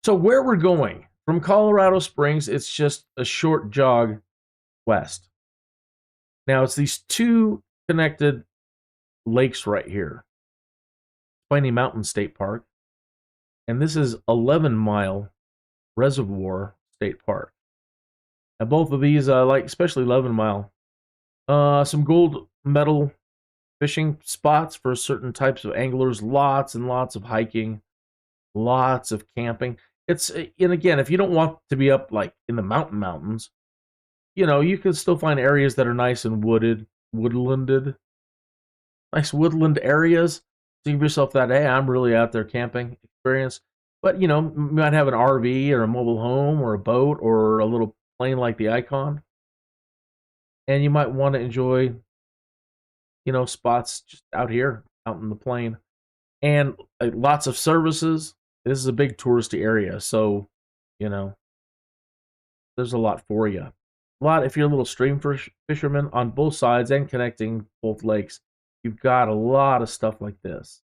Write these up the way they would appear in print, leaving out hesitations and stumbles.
So where we're going from Colorado Springs, it's just a short jog west. Now it's these two connected lakes right here. SPINNEY Mountain State Park, and this is 11-mile Reservoir State Park. Now both of these, like especially 11-mile, some gold medal fishing spots for certain types of anglers, lots and lots of hiking, lots of camping. It's, and again, if you don't want to be up like in the mountains, you know, you can still find areas that are nice and woodlanded, nice woodland areas. So give yourself that, hey, I'm really out there camping experience. But, you know, you might have an RV or a mobile home or a boat or a little plane like the Icon. And you might want to enjoy, you know, spots just out here, out in the plain. And lots of services. This is a big touristy area, so, you know, there's a lot for you. A lot, if you're a little stream fisherman on both sides and connecting both lakes, you've got a lot of stuff like this.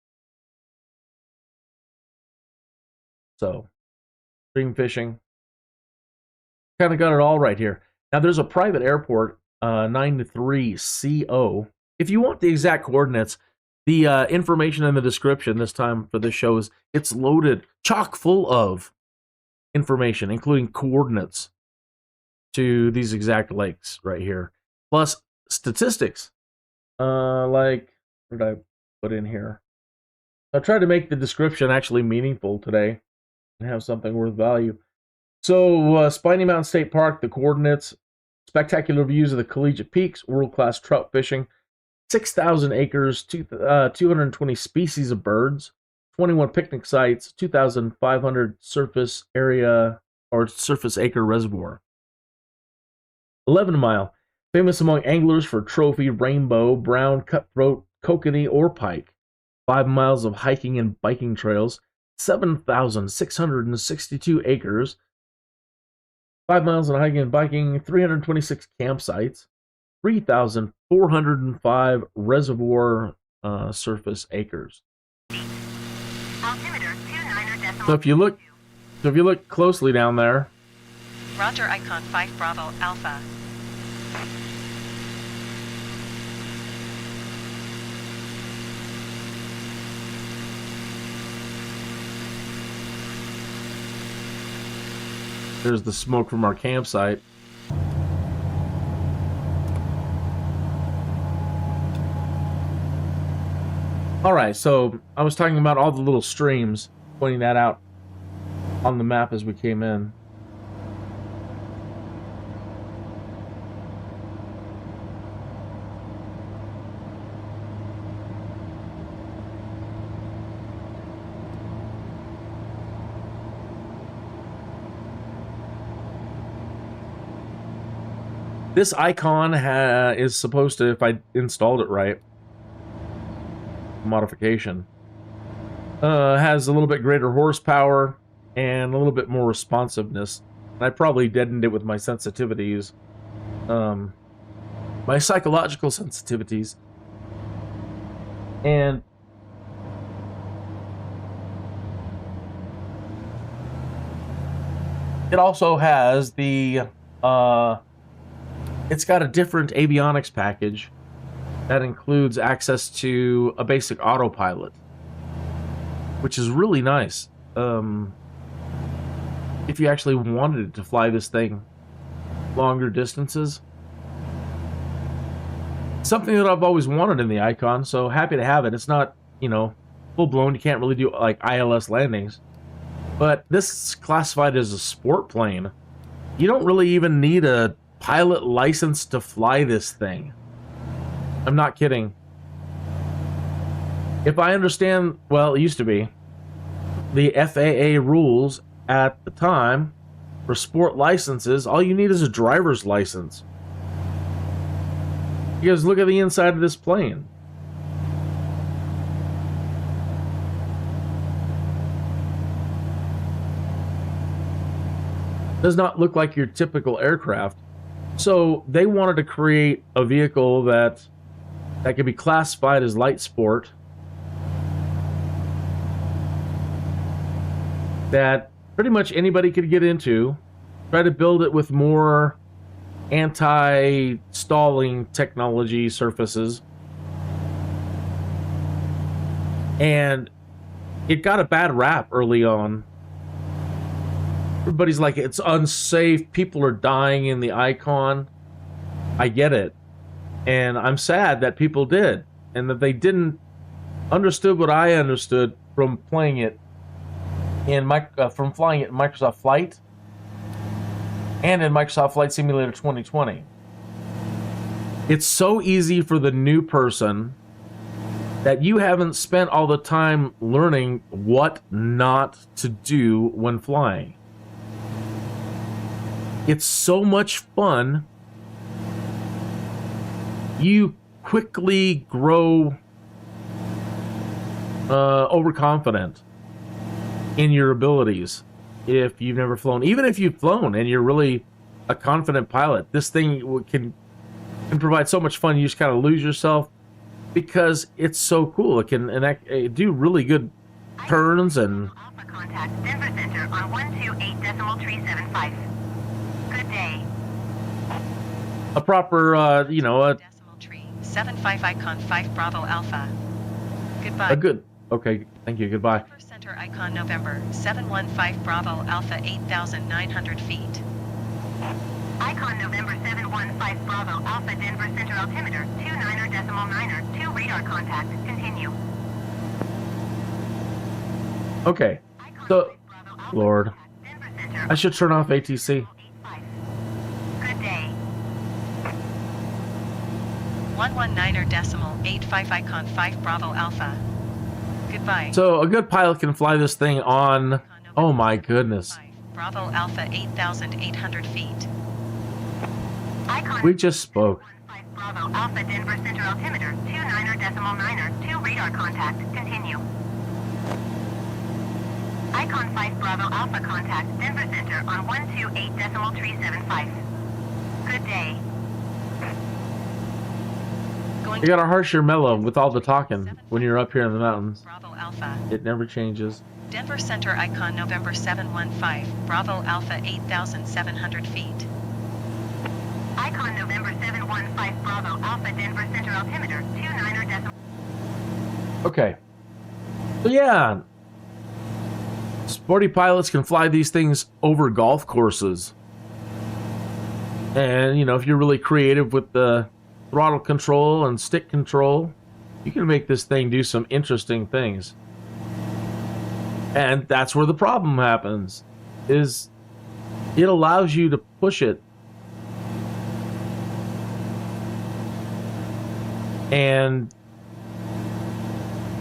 So, stream fishing, kind of got it all right here. Now, there's a private airport, 93CO. If you want the exact coordinates, the information in the description this time for this show is it's loaded, chock full of information, including coordinates to these exact lakes right here, plus statistics. Like, what did I put in here? I tried to make the description actually meaningful today and have something worth value. So, SPINNEY Mountain State Park, the coordinates, spectacular views of the Collegiate Peaks, world-class trout fishing, 6,000 acres, 220 species of birds, 21 picnic sites, 2,500 surface area or surface acre reservoir. 11-mile, famous among anglers for trophy, rainbow, brown, cutthroat, kokanee, or pike. 5 miles of hiking and biking trails, 7,662 acres. 5 miles of hiking and biking, 326 campsites. 3,405 reservoir surface acres. So if you look closely down there, Roger, Icon 5 Bravo Alpha. there's the smoke from our campsite. All right, so I was talking about all the little streams, pointing that out on the map as we came in. This Icon is supposed to, if I installed it right, modification, has a little bit greater horsepower and a little bit more responsiveness. And I probably deadened it with my sensitivities, my psychological sensitivities. And it also has the, it's got a different avionics package that includes access to a basic autopilot, which is really nice. If you actually wanted to fly this thing longer distances. Something that I've always wanted in the Icon, so happy to have it. It's not, you know, full-blown. You can't really do, like, ILS landings. But this is classified as a sport plane. You don't really even need a pilot license to fly this thing. I'm not kidding. If I understand, well, it used to be, the FAA rules at the time for sport licenses, all you need is a driver's license. You guys look at the inside of this plane. Does not look like your typical aircraft. So they wanted to create a vehicle that could be classified as light sport, that pretty much anybody could get into. Try to build it with more anti-stalling technology surfaces. And it got a bad rap early on. Everybody's like, it's unsafe, people are dying in the icon. I get it. And I'm sad that people did, and that they didn't understood what I understood from playing it in from flying it in Microsoft Flight and in Microsoft Flight Simulator 2020. It's so easy for the new person that you haven't spent all the time learning what not to do when flying. It's so much fun. You quickly grow overconfident in your abilities if you've never flown. Even if you've flown and you're really a confident pilot, this thing can provide so much fun. You just kind of lose yourself because it's so cool. It can do really good turns and. Alpha contact Denver Center on 128.375. Good day. A proper, you know, a Decimal tree 75 icon 5 Bravo Alpha. Goodbye. a good. Okay, thank you. Goodbye. Denver Center icon November 715 Bravo Alpha 8,900 feet. Icon November 715 Bravo Alpha Denver Center altimeter 29.9er 2 radar contact. Continue. Okay, Icon so 5 Bravo Alpha Lord, contact Denver Center I should turn off ATC. 85. Good day. 119er decimal 85 icon 5 Bravo Alpha. Goodbye. So a good pilot can fly this thing on. Oh my goodness. Bravo Alpha 8,800 feet. Icon We just spoke. 5 Bravo Alpha Denver Center altimeter 29.9er 2 radar contact. Continue. Icon 5 Bravo Alpha contact Denver Center on 128.375. Good day. Going You gotta harsh your mellow with all the talking when you're up here in the mountains. Bravo Alpha. It never changes. Denver Center icon November 715 Bravo Alpha 8,700 feet. Icon November 715 Bravo Alpha Denver Center altimeter 29er decimal. Okay. So yeah, sporty pilots can fly these things over golf courses. And, you know, if you're really creative with the throttle control and stick control, you can make this thing do some interesting things. And that's where the problem happens, is it allows you to push it. And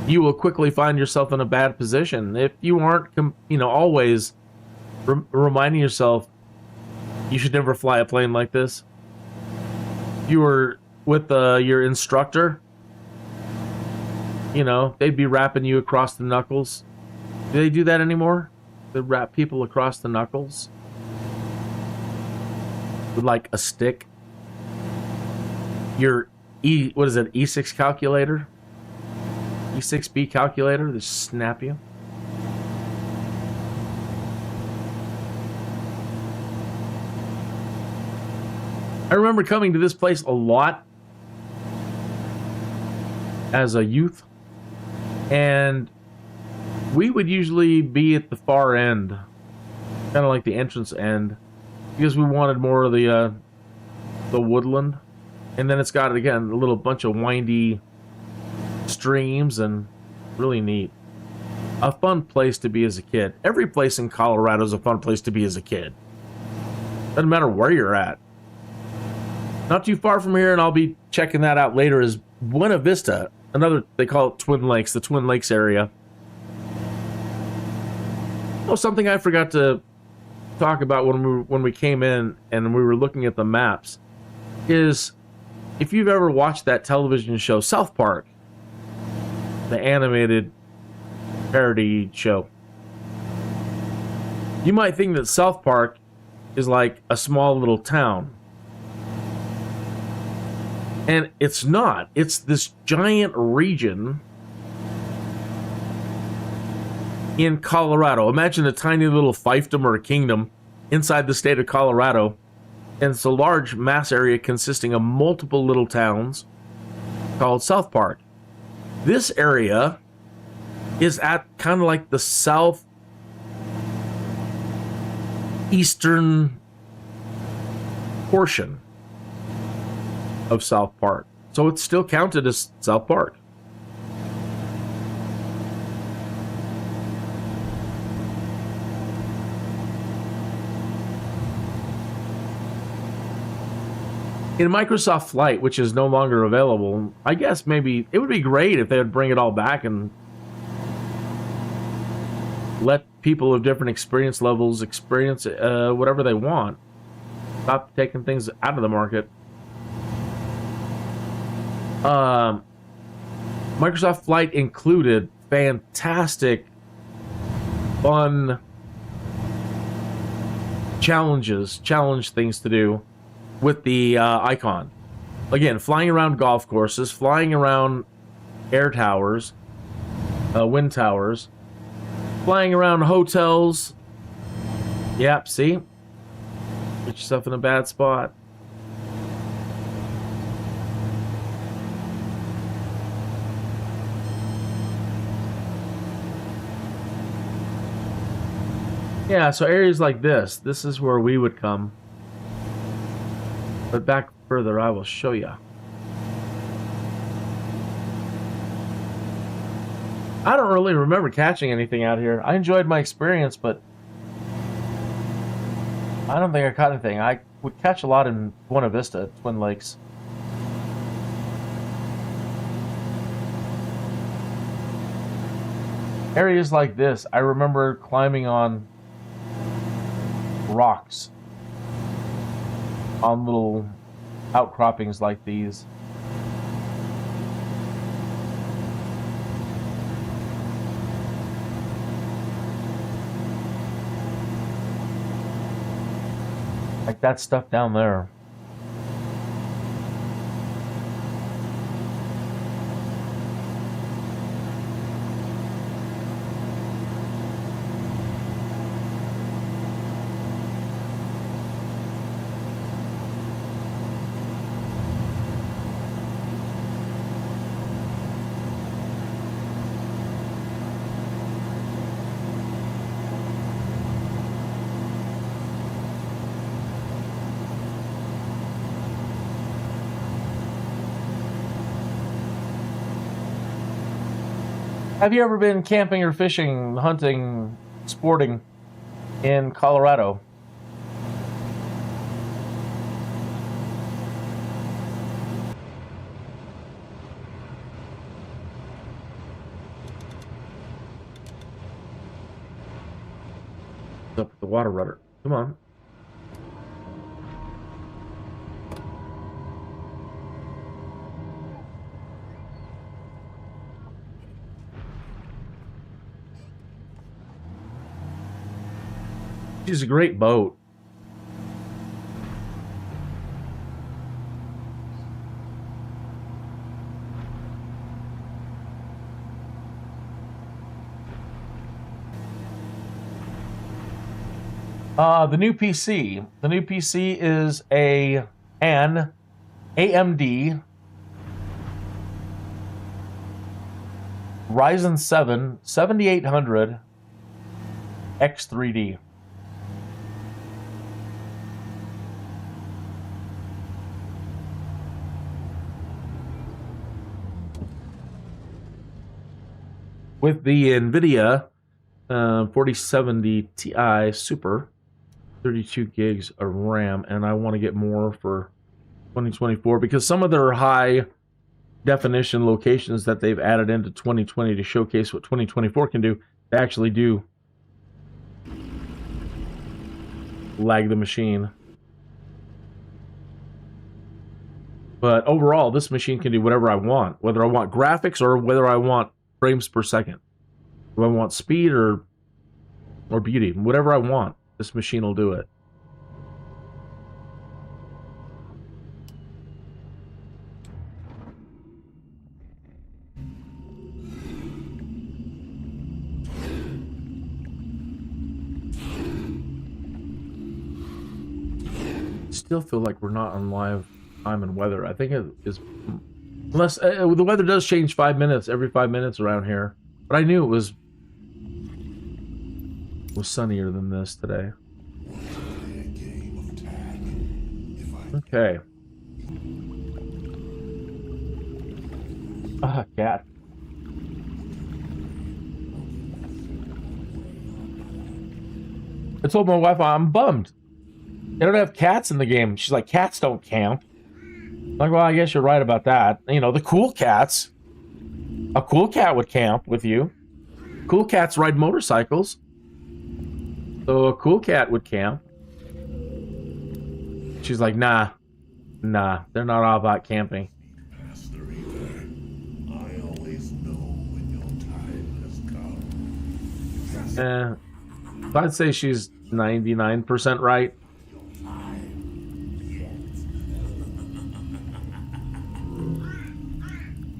you will quickly find yourself in a bad position if you aren't, you know, always reminding yourself you should never fly a plane like this. You were with your instructor, you know, they'd be rapping you across the knuckles. Do they do that anymore? They rap people across the knuckles with like a stick. Your what is it? E6 calculator? E6B calculator? They snap you. I remember coming to this place a lot as a youth, and we would usually be at the far end, kind of like the entrance end, because we wanted more of the woodland. And then it's got, again, a little bunch of windy streams, and really neat. A fun place to be as a kid. Every place in Colorado is a fun place to be as a kid. Doesn't matter where you're at. Not too far from here, and I'll be checking that out later, is Buena Vista. Another, they call it Twin Lakes, the Twin Lakes area. Oh, something I forgot to talk about when we came in and we were looking at the maps is, if you've ever watched that television show South Park, the animated parody show, you might think that South Park is like a small little town. And it's not. It's this giant region in Colorado. Imagine a tiny little fiefdom or a kingdom inside the state of Colorado. And it's a large mass area consisting of multiple little towns called South Park. This area is at kind of like the southeastern portion of South Park. So it's still counted as South Park. In Microsoft Flight, which is no longer available, I guess maybe it would be great if they would bring it all back and let people of different experience levels experience whatever they want. Stop taking things out of the market. Microsoft Flight included fantastic, fun challenge things to do with the icon. Again, flying around golf courses, flying around air towers, wind towers, flying around hotels. Yep, see? Get yourself in a bad spot. Yeah, so areas like this is where we would come. But back further, I will show you. I don't really remember catching anything out here. I enjoyed my experience, but I don't think I caught anything. I would catch a lot in Buena Vista, Twin Lakes. Areas like this, I remember climbing on rocks on little outcroppings like these. Like that stuff down there. Have you ever been camping or fishing, hunting, sporting in Colorado? Up with the water rudder. Come on. She's a great boat. The new PC. The new PC is an AMD Ryzen 7 7800 X3D. With the NVIDIA 4070 Ti Super, 32 gigs of RAM, and I want to get more for 2024 because some of their high definition locations that they've added into 2020 to showcase what 2024 can do, they actually do lag the machine. But overall, this machine can do whatever I want, whether I want graphics or whether I want frames per second. Do I want speed or beauty? Whatever I want, this machine will do it. still feel like we're not on live time and weather. I think it is, unless the weather does change every 5 minutes around here. But I knew it was sunnier than this today. Okay. Ah, cat. I told my wife I'm bummed. They don't have cats in the game. She's like, cats don't camp. I'm like, well, I guess you're right about that. You know, the cool cats. A cool cat would camp with you. Cool cats ride motorcycles. So a cool cat would camp. She's like, nah, they're not all about camping. I'd say she's 99% right.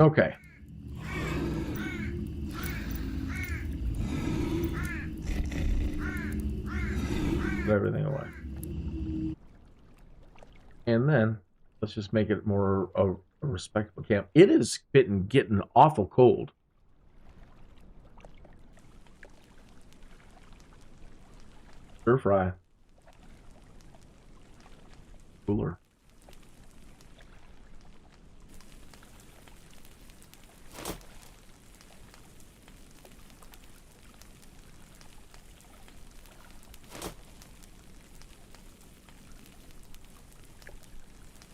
Okay. Put everything away. And then let's just make it more a respectable camp. It is getting awful cold. Stir fry. Cooler.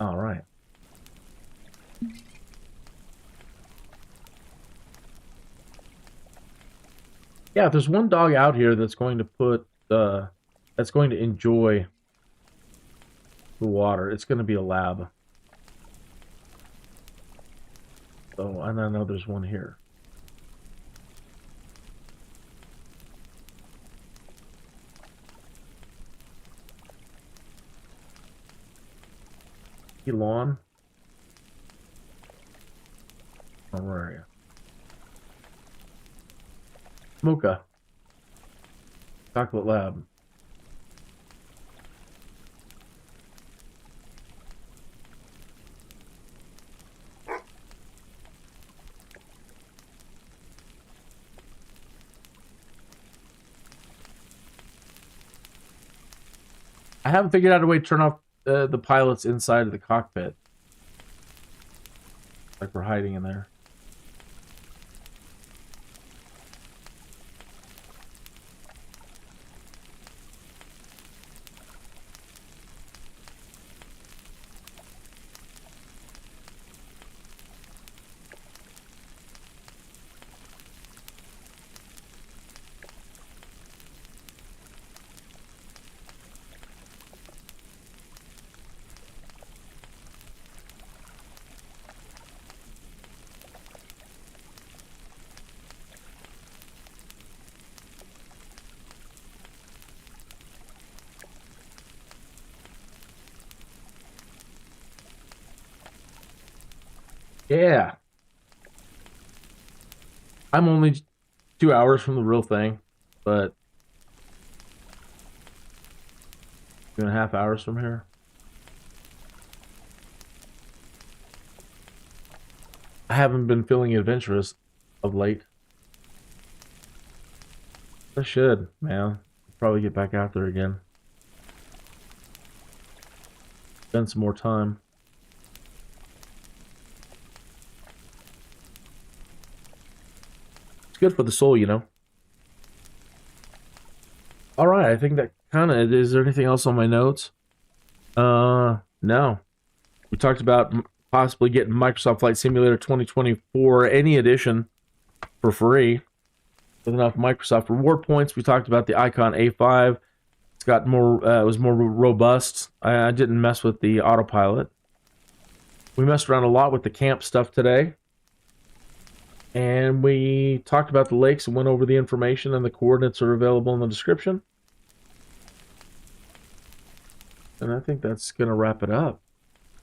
All right. Yeah, if there's one dog out here that's going to enjoy the water, it's going to be a lab. So, and I know there's one here. Lawn. Oh, where are you? Mocha. Chocolate Lab. I haven't figured out a way to turn off the pilots inside of the cockpit. Like we're hiding in there. Yeah. I'm only 2 hours from the real thing, but 2.5 hours from here. I haven't been feeling adventurous of late. I should, man. Probably get back out there again. Spend some more time. Good for the soul, you know. All right, I think that kind of, is there anything else on my notes? No. We talked about possibly getting Microsoft Flight Simulator 2024, any edition, for free with enough Microsoft reward points. We talked about the Icon A5. It's got more, it was more robust. I didn't mess with the autopilot. We messed around a lot with the camp stuff today. And we talked about the lakes and went over the information, and the coordinates are available in the description. And I think that's going to wrap it up.